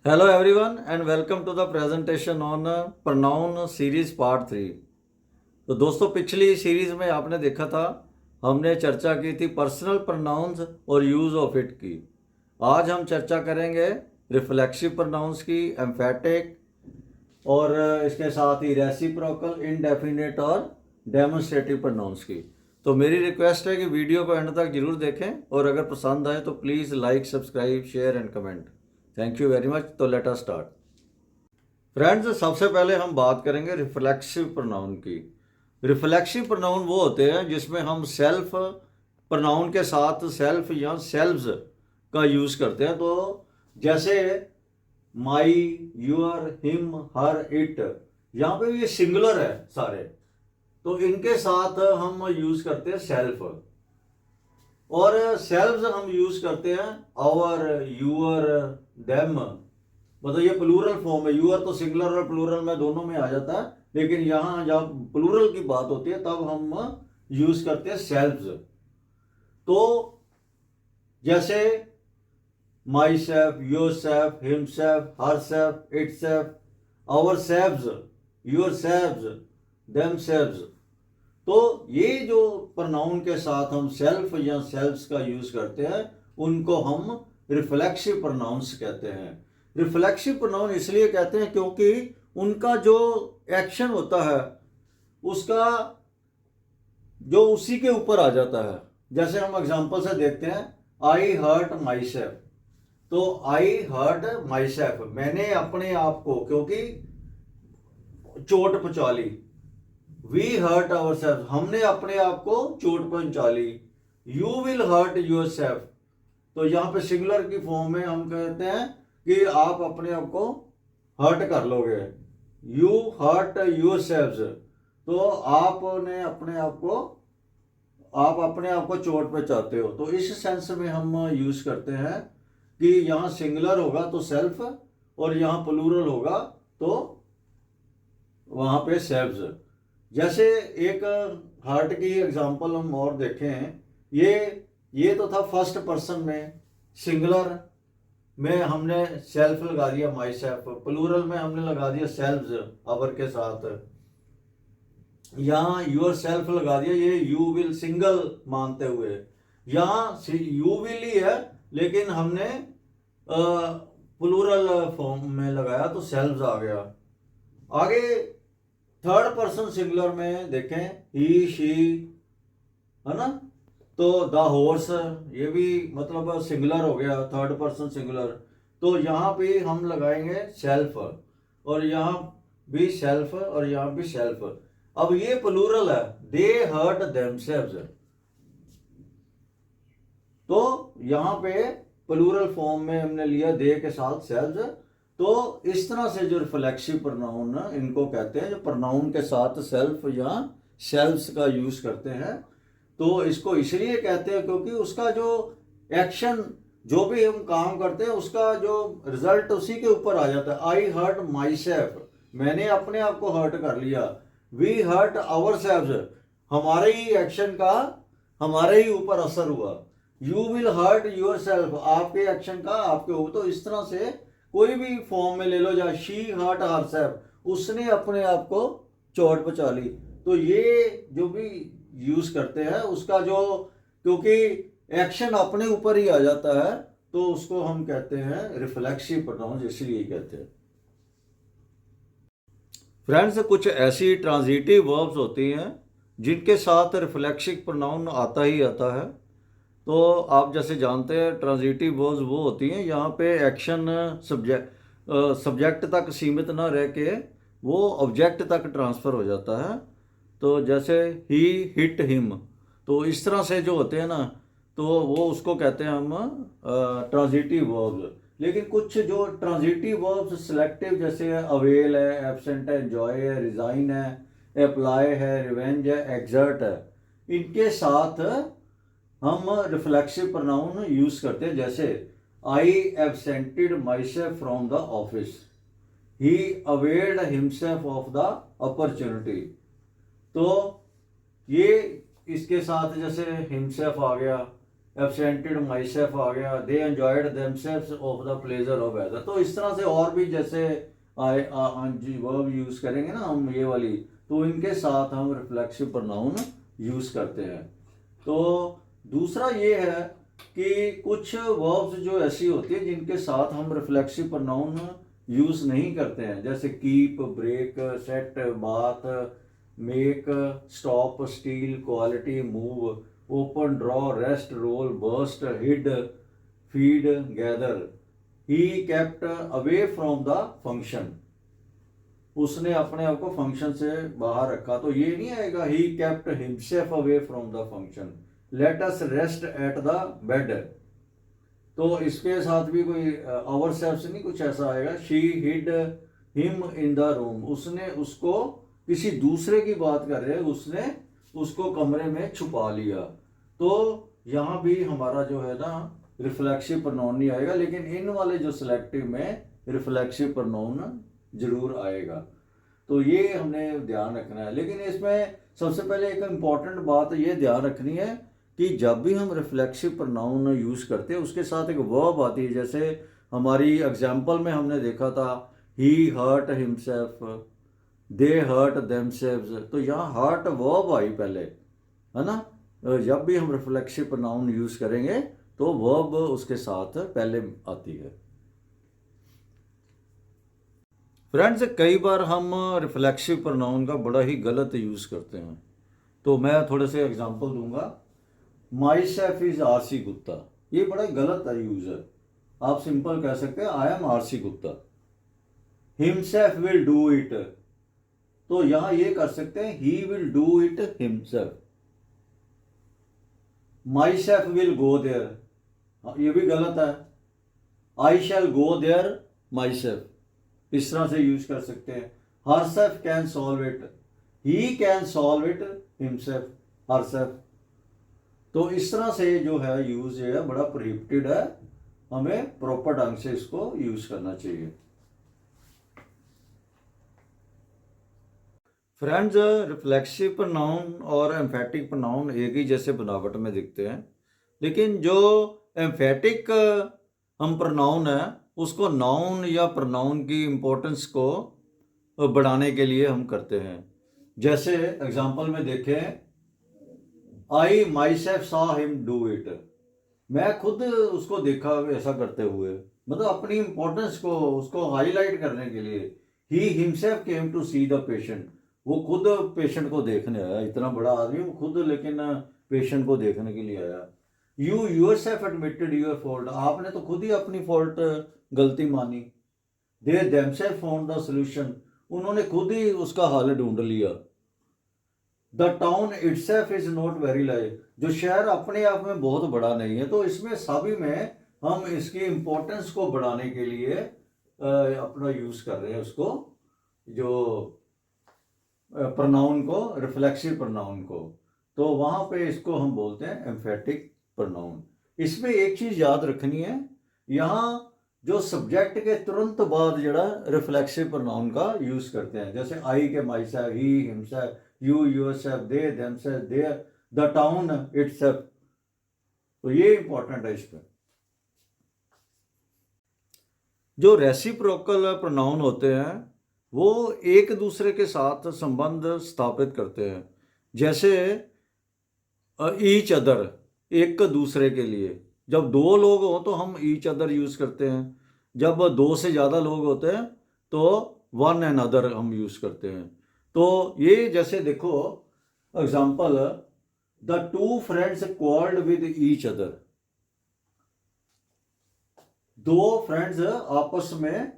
Hello everyone and welcome to the presentation on pronoun series part 3। तो दोस्तों पिछली series में आपने देखा था हमने चर्चा की थी पर्सनल प्रोनाउंस और यूज़ ऑफ इट की। आज हम चर्चा करेंगे रिफ्लेक्सिव प्रोनाउंस की, एम्फेटिक और इसके साथ ही रेसिप्रोकल, इंडेफिनिट और डेमोन्स्ट्रेटिव प्रोनाउंस की। तो मेरी रिक्वेस्ट है कि वीडियो को एंड तक जरूर देखें और अगर पसंद आए तो please like, subscribe, share and comment. Thank you very much. तो लेट अस स्टार्ट। फ्रेंड्स, सबसे पहले हम बात करेंगे रिफ्लेक्सिव प्रोनाउन की। रिफ्लेक्सिव प्रोनाउन वो होते हैं जिसमें हम सेल्फ प्रोनाउन के साथ सेल्फ या सेल्व्स का यूज़ करते हैं। तो जैसे माई, यूर, हिम, हर, इट, यहाँ पे ये सिंगुलर है सारे, तो इनके साथ हम यूज़ करते हैं सेल्फ। और सेल्व्स हम यूज़ करते हैं आवर, यूअर, देम, मतलब ये प्लूरल फॉर्म है। यूअर तो सिंगुलर और प्लूरल में दोनों में आ जाता है, लेकिन यहाँ जब प्लूरल की बात होती है तब हम यूज करते हैं सेल्व्स। तो जैसे myself, yourself, himself, herself, itself, ourselves, yourselves, themselves. तो ये जो प्रोनाउन के साथ हम सेल्फ या सेल्व्स का यूज करते हैं उनको हम रिफ्लेक्सिव प्रोनाउंस कहते हैं। रिफ्लेक्सिव प्रोनाउन इसलिए कहते हैं क्योंकि उनका जो एक्शन होता है उसका जो उसी के ऊपर आ जाता है। जैसे हम एग्जांपल से देखते हैं, आई हर्ट माई सेल्फ। तो आई हर्ट माई सेल्फ, मैंने अपने आप को क्योंकि चोट पहुंचा ली। वी हर्ट आवर सेल्फ, हमने अपने आप को चोट पहुंचा ली। You will hurt yourself, तो यहाँ पे सिंगुलर की फॉर्म में हम कहते हैं कि आप अपने आप को हर्ट कर लोगे। यू हर्ट यूर सेल्व्स, तो आपने अपने आप को, आप अपने आप को चोट पहुंचाते हो। तो इस सेंस में हम यूज करते हैं कि यहाँ सिंगुलर होगा तो सेल्फ और यहाँ प्लूरल होगा तो वहां पे सेल्व्स। जैसे एक हर्ट की एग्जांपल हम और देखें, ये तो था फर्स्ट पर्सन में, सिंगुलर में हमने सेल्फ लगा दिया माई सेल्फ, प्लूरल में हमने लगा दिया सेल्व्स अवर के साथ। यहाँ यूर सेल्फ लगा दिया, ये यू विल सिंगल मानते हुए। यहाँ यू विल ही है लेकिन हमने प्लूरल फॉर्म में लगाया तो सेल्व्स आ गया। आगे थर्ड पर्सन सिंगुलर में देखें, ही, शी, है ना। तो द हॉर्स, ये भी मतलब सिंगुलर हो गया, थर्ड पर्सन सिंगुलर। तो यहाँ पे हम लगाएंगे सेल्फ और यहाँ भी सेल्फ और यहाँ भी सेल्फ। अब ये प्लूरल है, दे हर्ट देमसेल्व्स, तो यहाँ पे प्लूरल फॉर्म में हमने लिया दे के साथ सेल्व्स। तो इस तरह से जो रिफ्लेक्सिव प्रोनाउन इनको कहते हैं, जो प्रोनाउन के साथ सेल्फ या सेल्व्स का यूज करते हैं। तो इसको इसलिए कहते हैं क्योंकि उसका जो एक्शन, जो भी हम काम करते हैं उसका जो रिजल्ट उसी के ऊपर आ जाता है। आई हर्ट माई सेल्फ, मैंने अपने आप को हर्ट कर लिया। वी हर्ट आवर सेल्व्स, हमारे ही एक्शन का हमारे ही ऊपर असर हुआ। You will hurt yourself, आपके एक्शन का आपके ऊपर। तो इस तरह से कोई भी फॉर्म में ले लो, जहाँ शी हर्ट हर सेल्फ, उसने अपने आप को चोट पहुंचा ली। तो ये जो भी यूज करते हैं उसका जो, क्योंकि एक्शन अपने ऊपर ही आ जाता है तो उसको हम कहते हैं रिफ्लेक्सिव प्रोनाउंस, इसलिए कहते हैं। फ्रेंड्स, कुछ ऐसी ट्रांजिटिव वर्ब्स होती हैं जिनके साथ रिफ्लेक्सिव प्रोनाउन आता ही आता है। तो आप जैसे जानते हैं ट्रांजिटिव वर्ब्स वो होती हैं यहाँ पे एक्शन सब्जेक्ट तक सीमित ना रह के वो ऑब्जेक्ट तक ट्रांसफ़र हो जाता है। तो जैसे ही हिट हिम, तो इस तरह से जो होते हैं ना, तो वो उसको कहते हैं हम ट्रांजिटिव वर्ब्स। लेकिन कुछ जो ट्रांजिटिव वर्ब्स सिलेक्टिव, जैसे अवेल है, एब्सेंट है, एंजॉय है, रिजाइन है, अप्लाई है, रिवेंज है, एग्जर्ट है, इनके साथ हम रिफ्लेक्सिव प्रोनाउन यूज करते हैं। जैसे I absented myself from the office, he availed himself of the opportunity. तो ये इसके साथ जैसे हिमसेल्फ आ गया, एब्सेंटेड माई सेल्फ आ गया, they enjoyed themselves of the pleasure of weather. तो इस तरह से और भी जैसे वर्ब यूज करेंगे ना हम ये वाली, तो इनके साथ हम रिफ्लेक्सिव प्रोनाउन यूज करते हैं। तो दूसरा ये है कि कुछ वर्ब्स जो ऐसी होती है जिनके साथ हम रिफ्लेक्सिव प्रोनाउन यूज नहीं करते हैं, जैसे कीप, ब्रेक, सेट, बात, make, stop, steal, quality, move, open, draw, rest, roll, burst, hid, feed, gather. He kept away from the function, उसने अपने आप को फंक्शन से बाहर रखा, तो ये नहीं आएगा he kept himself away from the function. Let us rest at the bed, तो इसके साथ भी कोई आवर सेल्फ नहीं कुछ ऐसा आएगा। She hid him in the room, उसने उसको, किसी दूसरे की बात कर रहे हैं, उसने उसको कमरे में छुपा लिया। तो यहाँ भी हमारा जो है ना रिफ्लेक्सिव प्रोनाउन नहीं आएगा, लेकिन इन वाले जो सिलेक्टिव में रिफ्लेक्सिव प्रोनाउन जरूर आएगा। तो ये हमने ध्यान रखना है। लेकिन इसमें सबसे पहले एक इम्पॉर्टेंट बात ये ध्यान रखनी है कि जब भी हम रिफ्लेक्सिव प्रोनाउन यूज करते हैं उसके साथ एक वर्ब आती है। जैसे हमारी एग्जाम्पल में हमने देखा था he hurt himself, they hurt themselves, तो यहाँ हर्ट वर्ब आई पहले, है ना। जब भी हम रिफ्लेक्सिव प्रोनाउन यूज करेंगे तो वर्ब उसके साथ पहले आती है। फ्रेंड्स, कई बार हम रिफ्लेक्सिव प्रोनाउन का बड़ा ही गलत यूज करते हैं, तो मैं थोड़े से एग्जांपल दूंगा। My self is RC Gupta, ये बड़ा गलत यूज है। आप सिंपल कह सकते हैं I am RC Gupta. Himself will do it, तो यहां ये कर सकते हैं he will do it himself. Myself will go there, ये भी गलत है। आई शैल गो देयर माई सेल्फ, इस तरह से यूज कर सकते हैं। Her self can solve it, he can solve it himself, her self. तो इस तरह से जो है यूज जो है बड़ा प्रोहिबिटेड है, हमें प्रॉपर ढंग से इसको यूज करना चाहिए। फ्रेंड्स, रिफ्लेक्सिव प्रोनाउन और एम्फेटिक प्रोनाउन एक ही जैसे बनावट में दिखते हैं, लेकिन जो एम्फेटिक हम प्रोनाउन है उसको नाउन या प्रोनाउन की इम्पोर्टेंस को बढ़ाने के लिए हम करते हैं। जैसे एग्जांपल में देखें, I myself saw him do it, मैं खुद उसको देखा ऐसा करते हुए, मतलब अपनी इम्पोर्टेंस को उसको हाईलाइट करने के लिए। He himself came to see the patient, वो खुद पेशेंट को देखने आया, इतना बड़ा आदमी वो खुद, लेकिन पेशेंट को देखने के लिए आया। You yourself admitted your fault, आपने तो खुद ही अपनी फॉल्ट गलती मानी। They themselves found the solution, उन्होंने खुद ही उसका हल ढूंढ लिया। The town itself is not very large, जो शहर अपने आप में बहुत बड़ा नहीं है। तो इसमें सभी में हम इसकी इम्पोर्टेंस को बढ़ाने के लिए अपना यूज कर रहे हैं उसको, जो प्रोनाउन को, रिफ्लेक्सिव प्रोनाउन को। तो वहां पे इसको हम बोलते हैं एम्फेटिक प्रोनाउन। इसमें एक चीज याद रखनी है, यहाँ जो सब्जेक्ट के तुरंत बाद जड़ा रिफ्लेक्सिव प्रोनाउन का यूज करते हैं, जैसे आई के myself, he himself, you yourself, they themselves, there, the town itself. तो ये इंपॉर्टेंट है इस पर। जो रेसिप्रोकल प्रोनाउन होते हैं वो एक दूसरे के साथ संबंध स्थापित करते हैं। जैसे ईच अदर, एक दूसरे के लिए। जब दो लोग हो तो हम ईच अदर यूज करते हैं, जब दो से ज़्यादा लोग होते हैं तो वन एंड अदर हम यूज करते हैं। तो ये जैसे देखो example, the two friends quarrelled with each other, दो फ्रेंड्स आपस में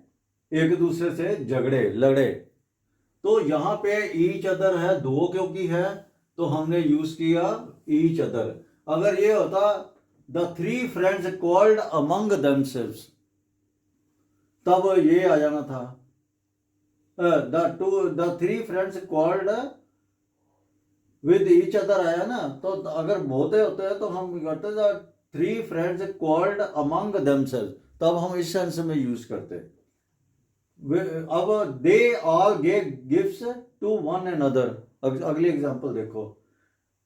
एक दूसरे से झगड़े लड़े। तो यहां पे ईच अदर है, दो क्योंकि है तो हमने यूज किया ईच अदर। अगर ये होता the three friends quarrelled among themselves, तब ये आ जाना था the three friends quarrelled with each other आया ना। तो अगर बहुते होते हैं तो हम करते the three friends quarrelled among themselves, तब हम इस सेंस में यूज करते। अब they all gave gifts to one another. अगली एग्जांपल देखो,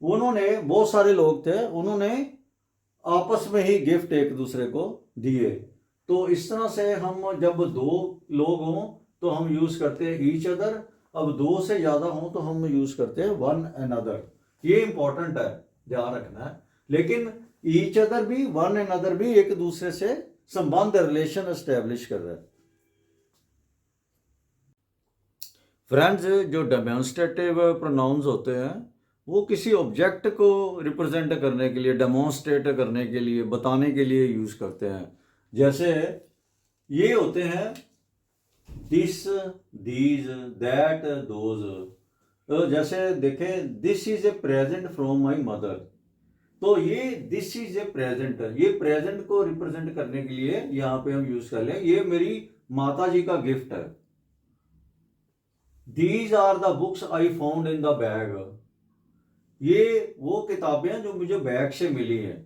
उन्होंने, बहुत सारे लोग थे, उन्होंने आपस में ही गिफ्ट एक दूसरे को दिए। तो इस तरह से हम जब दो लोग हों तो हम यूज करते हैं ईच अदर, अब दो से ज्यादा हों तो हम यूज करते हैं वन अनदर। ये इंपॉर्टेंट है, ध्यान रखना है। लेकिन ईच अदर भी वन अनदर भी एक दूसरे से संबंध, रिलेशन एस्टेब्लिश कर रहा है। फ्रेंड्स, जो डेमोन्स्ट्रेटिव प्रोनाउंस होते हैं वो किसी ऑब्जेक्ट को रिप्रेजेंट करने के लिए, डेमोन्स्ट्रेट करने के लिए, बताने के लिए यूज करते हैं। जैसे ये होते हैं दिस, दीज, दैट, दोज। तो जैसे देखें, this is a present from my mother, तो ये दिस इज ए प्रेजेंट, ये प्रेजेंट को रिप्रेजेंट करने के लिए यहां पे हम यूज कर लें, ये मेरी माता जी का गिफ्ट है। These are the books I found in the bag, ये वो किताबें जो मुझे बैग से मिली हैं।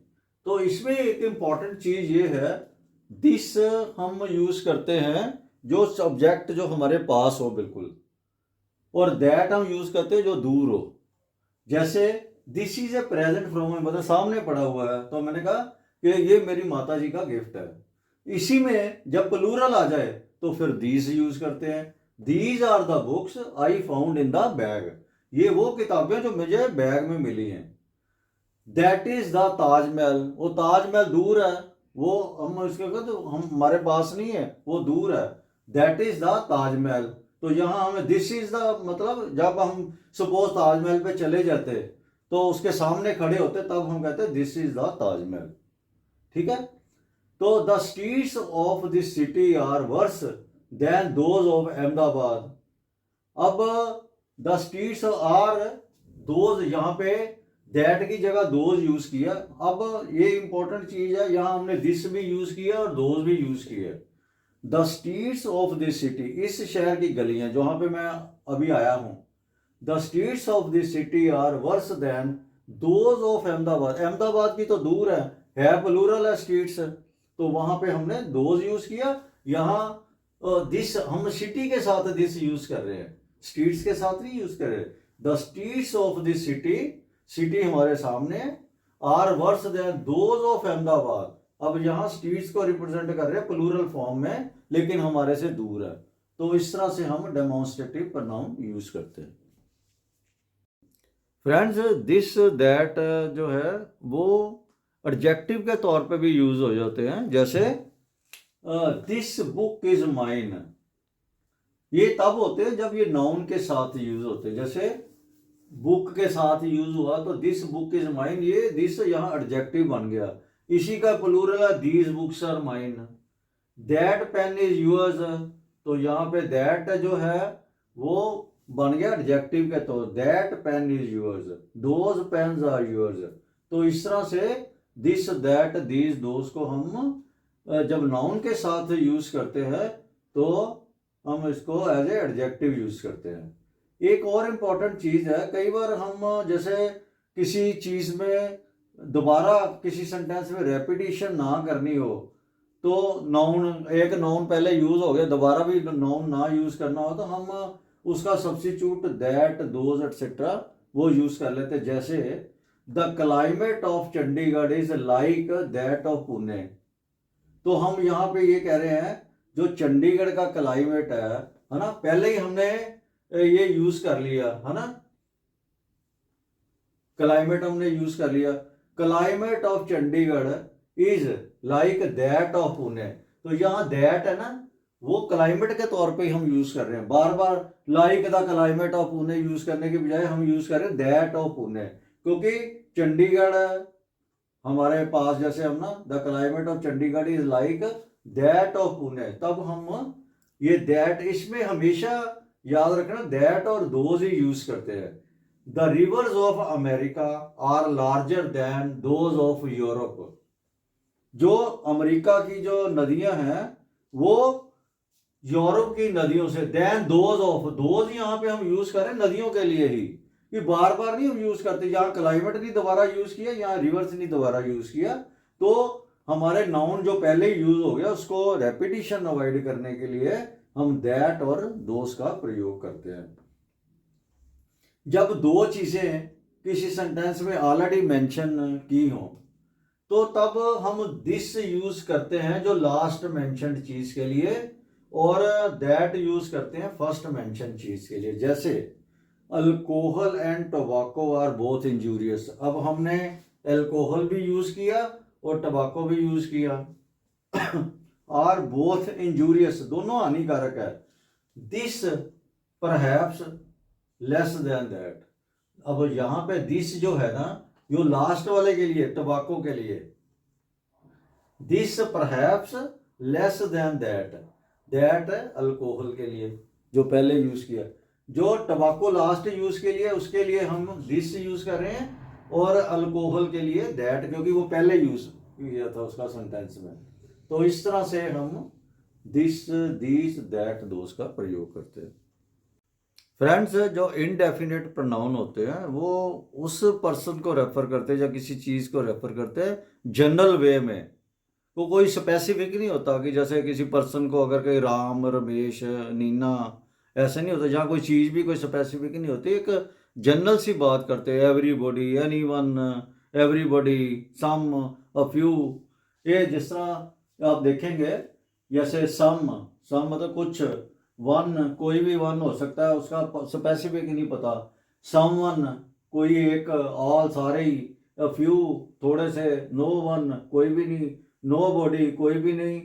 तो इसमें एक इंपॉर्टेंट चीज ये है, दिस हम यूज करते हैं जो सब्जेक्ट जो हमारे पास हो बिल्कुल, और दैट हम यूज करते हैं जो दूर हो। जैसे this is a present from my mother, सामने पड़ा हुआ है तो मैंने कहा कि ये मेरी माता जी का गिफ्ट है। इसी में जब प्लूरल आ जाए तो फिर दीज यूज करते हैं, these are the books I found in the bag, ये वो किताबें जो मुझे बैग में मिली हैं। दैट इज द ताजमहल, वो ताजमहल दूर है, वो हम इसके तो हम हमारे पास नहीं है, वो दूर है। दैट इज द ताजमहल, तो यहाँ हमें दिस इज द मतलब जब हम सपोज ताजमहल पे चले जाते तो उसके सामने खड़े होते तब हम कहते दिस इज द ताजमहल। ठीक है, तो the streets of this city are worse than those of Ahmedabad. अब द स्ट्रीट्स आर दोज, यहाँ पे दैट की जगह दोज यूज किया। अब ये इंपॉर्टेंट चीज है, यहाँ हमने दिस भी यूज किया और दोज भी यूज किया। The streets of this city, इस शहर की गलियां जहां पे मैं अभी आया हूं, the streets of this city are worse than those of Ahmedabad, Ahmedabad की तो दूर है प्लूरल है स्ट्रीट्स, तो वहां पे हमने दोज यूज किया। यहाँ दिस हम सिटी के साथ दिस यूज कर रहे हैं, स्ट्रीट्स के साथ नहीं यूज कर रहे। The streets of this city, city हमारे सामने, are worse than those of Ahmedabad. अब यहाँ स्ट्रीट्स को रिप्रेजेंट कर रहे हैं प्लूरल फॉर्म में, लेकिन हमारे से दूर है। तो इस तरह से हम डेमोन्स्ट्रेटिव प्रोनाउन यूज करते हैं। फ्रेंड्स, दिस दैट जो है वो एडजेक्टिव के तौर पे भी यूज हो जाते हैं। जैसे दिस बुक इज माइन, ये तब होते हैं जब ये नाउन के साथ यूज होते हैं। जैसे बुक के साथ यूज हुआ तो दिस बुक इज माइन, ये दिस यहाँ एडजेक्टिव बन गया। इसी का प्लूरल है these books are mine. That pen is yours, तो यहाँ पे दैट जो है वो बन गया एडजेक्टिव के तौर, that pen is yours, those pens are yours. तो इस तरह से दिस, दैट, दीज, दोज को हम जब नाउन के साथ यूज करते हैं तो हम इसको एज ए एडजेक्टिव यूज करते हैं। एक और इम्पॉर्टेंट चीज है, कई बार हम जैसे किसी चीज में दोबारा किसी सेंटेंस में रेपिटेशन ना करनी हो, तो नाउन, एक नाउन पहले यूज हो गया, दोबारा भी नाउन ना यूज करना हो तो हम उसका सब्स्टिट्यूट दैट, दोज एटसेट्रा वो यूज कर लेते। जैसे the climate of Chandigarh is like that of Pune, तो हम यहाँ पे ये कह रहे हैं जो चंडीगढ़ का क्लाइमेट है ना, पहले ही हमने ये यूज कर लिया है ना, क्लाइमेट हमने यूज कर लिया। Climate of Chandigarh is like that of Pune, तो यहाँ दैट है ना, वो क्लाइमेट के तौर पे हम यूज कर रहे हैं। बार बार like the climate of Pune use करने के बजाय हम यूज कर रहे हैं दैट ऑफ पुणे, क्योंकि चंडीगढ़ हमारे पास, जैसे हम ना the climate of Chandigarh is like that of Pune, तब हम ये दैट, इसमें हमेशा याद रखना दैट और दोज ही यूज करते हैं। The rivers of America are larger than those of Europe, जो अमेरिका की जो नदियां हैं वो यूरोप की नदियों से, देन दोज ऑफ, दोज यहाँ पे हम यूज करें नदियों के लिए ही, कि बार बार नहीं हम यूज करते। यहाँ क्लाइमेट नहीं दोबारा यूज किया, यहाँ रिवर्स नहीं दोबारा यूज किया, तो हमारे नाउन जो पहले यूज हो गया उसको रेपिटेशन अवॉइड करने के लिए हम दैट और दोज का प्रयोग करते हैं। जब दो चीजें किसी सेंटेंस में ऑलरेडी मेंशन की हो, तो तब हम दिस यूज करते हैं जो लास्ट मेंशन्ड चीज के लिए, और दैट यूज करते हैं फर्स्ट मेंशन चीज के लिए। जैसे alcohol and tobacco are both injurious. अब हमने अल्कोहल भी यूज किया और टोबैको भी यूज किया। आर बोथ इंजूरियस, दोनों हानिकारक है। This perhaps less than that. अब यहां पे दिस जो है ना, यो लास्ट वाले के लिए, टोबैको के लिए। This perhaps less than that, that alcohol के लिए जो पहले यूज किया। जो टोबैको लास्ट यूज के लिए, उसके लिए हम दिस यूज कर रहे हैं, और अल्कोहल के लिए दैट, क्योंकि वो पहले यूज किया था उसका सेंटेंस में। तो इस तरह से हम दिस, दिस, दैट, दोस का प्रयोग करते हैं। फ्रेंड्स, जो इनडेफिनेट प्रोनाउन होते हैं वो उस पर्सन को रेफर करते हैं या किसी चीज़ को रेफर करते हैं जनरल वे में। वो कोई स्पेसिफिक नहीं होता कि जैसे किसी पर्सन को अगर कहीं राम, रमेश, नीना, ऐसे नहीं होता। जहाँ कोई चीज़ भी कोई स्पेसिफिक नहीं होती, एक जनरल सी बात करते हैं। Everybody, anyone, everybody, some, a few. ये जिस तरह आप देखेंगे, जैसे सम, सम मतलब कुछ, वन कोई भी वन हो सकता है, उसका स्पेसिफिक नहीं पता। समवन कोई एक, ऑल सारे ही, अ फ्यू थोड़े से, नो वन कोई भी नहीं, नो बॉडी कोई भी नहीं,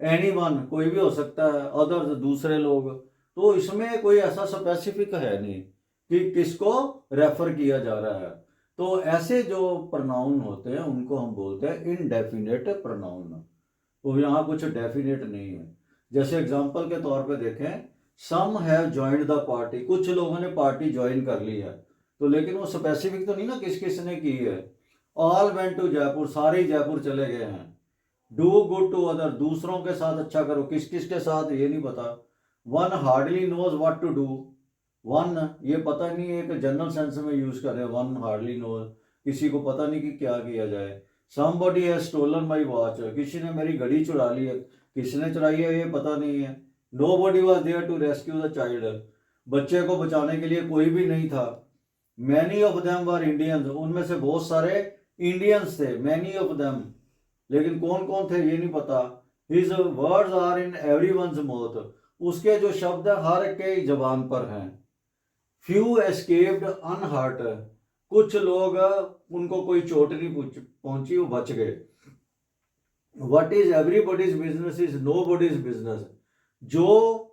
एनी वन कोई भी हो सकता है, अदर्स दूसरे लोग। तो इसमें कोई ऐसा स्पेसिफिक है नहीं कि किसको रेफर किया जा रहा है। तो ऐसे जो प्रोनाउन होते हैं उनको हम बोलते हैं इनडेफिनेट प्रोनाउन। तो यहाँ कुछ डेफिनेट नहीं है। जैसे एग्जाम्पल के तौर पे देखें, some have joined the party, कुछ लोगों ने पार्टी ज्वाइन कर ली है, तो लेकिन वो स्पेसिफिक तो नहीं ना किस किस ने की है। ऑल वेंट टू जयपुर, सारे ही जयपुर चले गए हैं। डू गुड टू अदर, दूसरों के साथ अच्छा करो, किस किस के साथ ये नहीं पता। One hardly knows what to do, one ये पता नहीं, एक जनरल सेंस में यूज कर रहे हैं। वन हार्डली नोज, किसी को पता नहीं कि क्या किया जाए। Somebody has stolen my watch, किसी ने मेरी घड़ी चुरा ली है, किसने चुराई है ये पता नहीं है। Nobody was there to rescue the child, बच्चे को बचाने के लिए कोई भी नहीं था। Many of them were Indians, उनमें से बहुत सारे इंडियंस थे। मैनी ऑफ देम, लेकिन कौन कौन थे ये नहीं पता। His words are in everyone's mouth, उसके जो शब्द है हर के जबान पर हैं। फ्यू एस्केप्ड अनहर्ट, कुछ लोग उनको कोई चोट नहीं पहुंची, वो बच गए। What is everybody's business is nobody's business, जो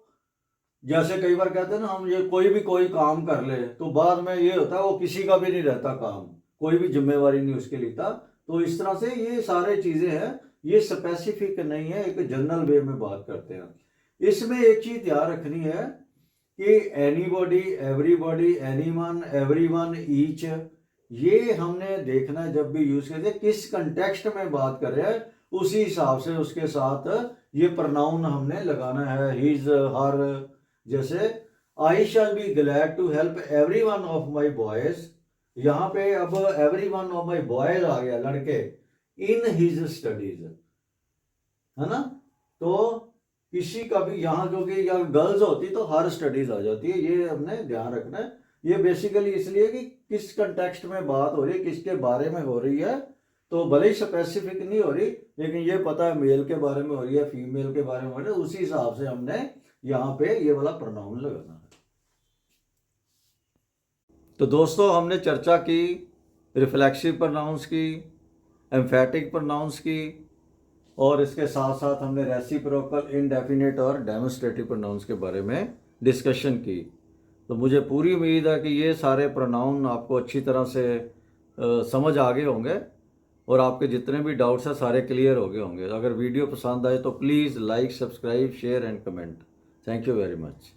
जैसे कई बार कहते हैं ना हम, ये कोई भी कोई काम कर ले तो बाद में ये होता है वो किसी का भी नहीं रहता काम, कोई भी जिम्मेवारी नहीं उसके लेता। तो इस तरह से ये सारे चीजें हैं, ये स्पेसिफिक नहीं है, एक जनरल वे में बात करते हैं। इसमें एक चीज ध्यान रखनी है कि anybody, everybody, anyone, everyone, each, ये हमने देखना है जब भी यूज करते हैं किस कंटेक्स्ट में बात कर रहे हैं, उसी हिसाब से उसके साथ ये प्रोनाउन हमने लगाना है। His, her. जैसे I shall be glad to help every one of my boys, यहाँ पे अब every one of my boys आ गया, लड़के, इन हिज स्टडीज, है ना। तो किसी का भी यहाँ, क्योंकि यहाँ गर्ल्स होती तो हर स्टडीज आ जाती है, ये हमने ध्यान रखना है। ये बेसिकली इसलिए कि किस कंटेक्स्ट में बात हो रही है, किसके बारे में हो रही है। तो भले ही स्पेसिफिक नहीं हो रही, लेकिन ये पता है मेल के बारे में हो रही है, फीमेल के बारे में हो रही है, उसी हिसाब से हमने यहाँ पे ये वाला प्रोनाउन लगाना है। तो दोस्तों, हमने चर्चा की रिफ्लेक्सिव प्रोनाउंस की, एम्फेटिक प्रोनाउंस की, और इसके साथ साथ हमने रेसिप्रोकल, इनडेफिनेट और डेमोन्स्ट्रेटिव प्रोनाउंस के बारे में डिस्कशन की। तो मुझे पूरी उम्मीद है कि ये सारे प्रोनाउन आपको अच्छी तरह से समझ आ गए होंगे, और आपके जितने भी डाउट्स हैं सारे क्लियर हो गए होंगे। अगर वीडियो पसंद आए तो please like, subscribe, share and comment. Thank you very much.